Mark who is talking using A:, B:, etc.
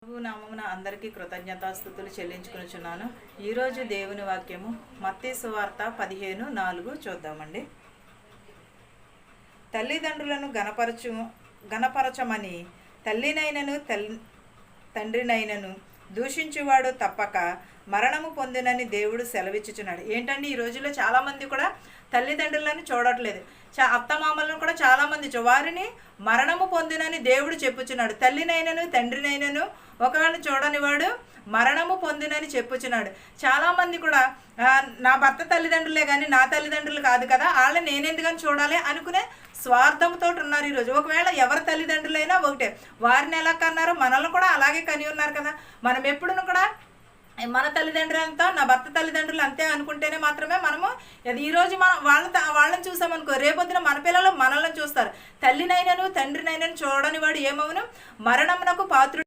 A: ప్రభు నామమున అందరికీ కృతజ్ఞతాస్తుతులు చెల్లించుకొనుచున్నాను. ఈరోజు దేవుని వాక్యము మత్తయి సువార్త 15:4 చూద్దామండి. తల్లిదండ్రులను గణపరచమని తల్లినైనను తండ్రినైనను దూషించువాడు తప్పక మరణము పొందునని దేవుడు సెలవిచ్చుచున్నాడు. ఏంటండి, ఈ రోజుల్లో చాలామంది కూడా తల్లిదండ్రులను చూడట్లేదు. అత్తమామలను కూడా చాలామంది వారిని మరణము పొందునని దేవుడు చెప్పుచున్నాడు. తల్లినైనను తండ్రినైనను ఒకవేళ చూడని వాడు మరణము పొందునని చెప్పుచున్నాడు. చాలామంది కూడా నా భర్త తల్లిదండ్రులే కానీ నా తల్లిదండ్రులు కాదు కదా, వాళ్ళని నేనెందుకని చూడాలి అనుకునే స్వార్థంతో ఉన్నారు ఈరోజు. ఒకవేళ ఎవరి తల్లిదండ్రులైనా ఒకటే, వారిని ఎలా కన్నారో మనల్ని కూడా అలాగే కని ఉన్నారు కదా. మనం ఎప్పుడును కూడా మన తల్లిదండ్రులు అంతా నా భర్త తల్లిదండ్రులు అంతే అనుకుంటేనే మాత్రమే మనము ఈరోజు మనం వాళ్ళని చూసామనుకో, రేపొద్దున మన పిల్లలు మనల్ని చూస్తారు. తల్లినైనను తండ్రినైనను చూడని వాడు ఏమవును, మరణమునకు పాత్రుడు.